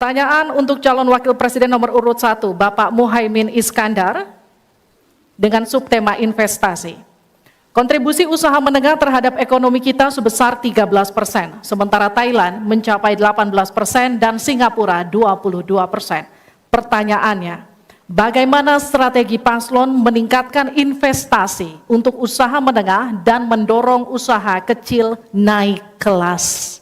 Pertanyaan untuk calon wakil presiden nomor urut 1, Bapak Muhaimin Iskandar, dengan subtema investasi. Kontribusi usaha menengah terhadap ekonomi kita sebesar 13%, sementara Thailand mencapai 18% dan Singapura 22%. Pertanyaannya, bagaimana strategi paslon meningkatkan investasi untuk usaha menengah dan mendorong usaha kecil naik kelas?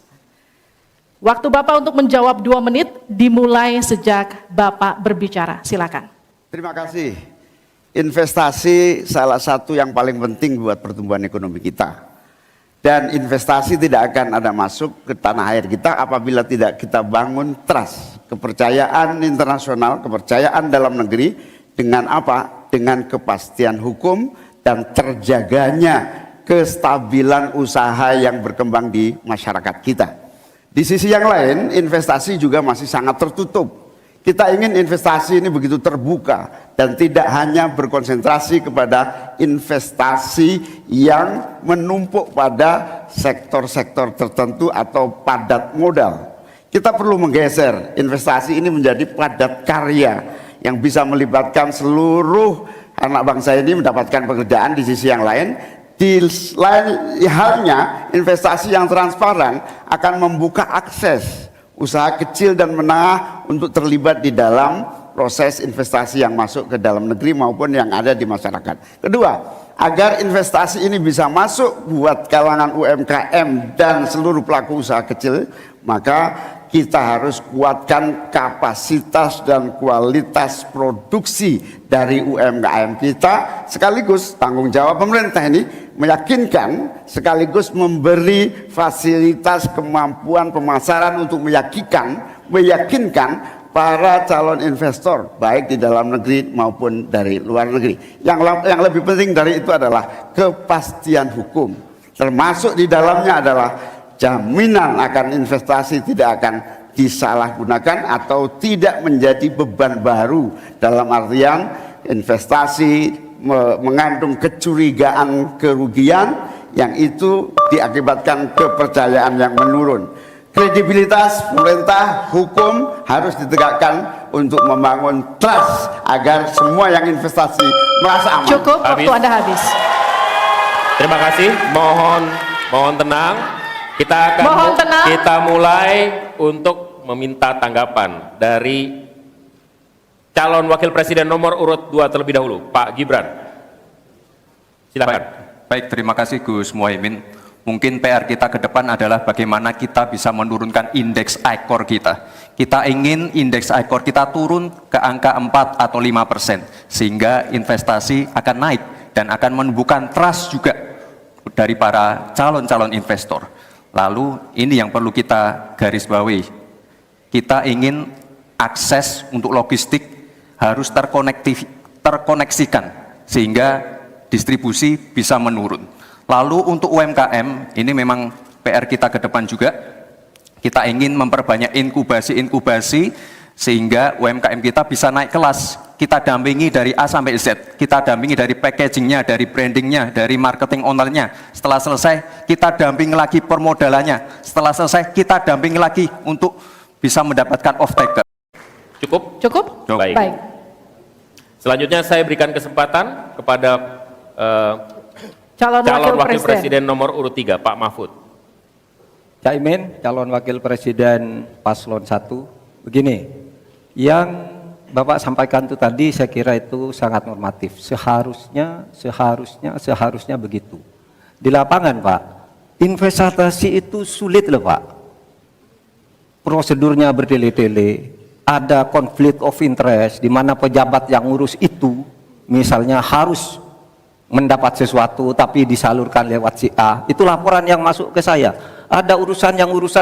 Waktu Bapak untuk menjawab 2 menit dimulai sejak Bapak berbicara. Silakan. Terima kasih. Investasi salah satu yang paling penting buat pertumbuhan ekonomi kita. Dan investasi tidak akan ada masuk ke tanah air kita apabila tidak kita bangun trust, kepercayaan internasional, kepercayaan dalam negeri dengan apa? Dengan kepastian hukum dan terjaganya kestabilan usaha yang berkembang di masyarakat kita. Di sisi yang lain, investasi juga masih sangat tertutup. Kita ingin investasi ini begitu terbuka dan tidak hanya berkonsentrasi kepada investasi yang menumpuk pada sektor-sektor tertentu atau padat modal. Kita perlu menggeser investasi ini menjadi padat karya yang bisa melibatkan seluruh anak bangsa ini mendapatkan pekerjaan. Di sisi yang lain, di lain halnya investasi yang transparan akan membuka akses usaha kecil dan menengah untuk terlibat di dalam proses investasi yang masuk ke dalam negeri maupun yang ada di masyarakat. Kedua, agar investasi ini bisa masuk buat kalangan UMKM dan seluruh pelaku usaha kecil, maka kita harus kuatkan kapasitas dan kualitas produksi dari UMKM kita, sekaligus tanggung jawab pemerintah ini meyakinkan sekaligus memberi fasilitas kemampuan pemasaran untuk meyakinkan para calon investor baik di dalam negeri maupun dari luar negeri. Yang lebih penting dari itu adalah kepastian hukum, termasuk di dalamnya adalah jaminan akan investasi tidak akan disalahgunakan atau tidak menjadi beban baru, dalam artian investasi mengandung kecurigaan kerugian yang itu diakibatkan kepercayaan yang menurun. Kredibilitas pemerintah hukum harus ditegakkan untuk membangun trust agar semua yang investasi merasa aman. Cukup, waktu Anda habis. Terima kasih, mohon tenang. Kita mulai untuk meminta tanggapan dari calon wakil presiden nomor urut 2 terlebih dahulu, Pak Gibran. Silakan. Baik, terima kasih Gus Muhaimin. Mungkin PR kita ke depan adalah bagaimana kita bisa menurunkan indeks ICOR kita. Kita ingin indeks ICOR kita turun ke angka 4 atau 5%, sehingga investasi akan naik dan akan menumbuhkan trust juga dari para calon-calon investor. Lalu ini yang perlu kita garis bawahi. Kita ingin akses untuk logistik harus terkoneksikan sehingga distribusi bisa menurun. Lalu untuk UMKM, ini memang PR kita ke depan juga. Kita ingin memperbanyak inkubasi sehingga UMKM kita bisa naik kelas. Kita dampingi dari A sampai Z, kita dampingi dari packagingnya, dari brandingnya, dari marketing ownernya. Setelah selesai, kita dampingi lagi permodalannya. Setelah selesai, kita dampingi lagi untuk bisa mendapatkan off-taker. Cukup? Cukup? Baik. Selanjutnya saya berikan kesempatan kepada calon wakil presiden nomor urut 3, Pak Mahfud. Caimin, calon wakil presiden paslon 1. Begini, yang Bapak sampaikan itu tadi saya kira itu sangat normatif. Seharusnya begitu. Di lapangan Pak, investasi itu sulit loh Pak. Prosedurnya bertele-tele, ada konflik of interest di mana pejabat yang ngurus itu misalnya harus mendapat sesuatu tapi disalurkan lewat si A. Itu laporan yang masuk ke saya. Ada urusan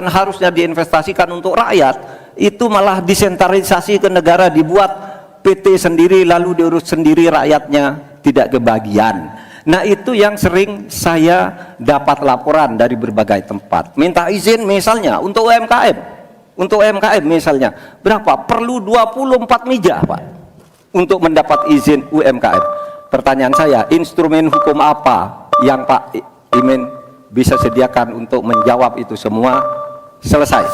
harusnya diinvestasikan untuk rakyat, itu malah disentralisasi ke negara, dibuat PT sendiri lalu diurus sendiri, rakyatnya tidak kebagian. Nah itu yang sering saya dapat laporan dari berbagai tempat. Minta izin misalnya untuk UMKM misalnya berapa? Perlu 24 meja Pak untuk mendapat izin UMKM. Pertanyaan saya, instrumen hukum apa yang Pak Imin bisa sediakan untuk menjawab itu semua? Selesai.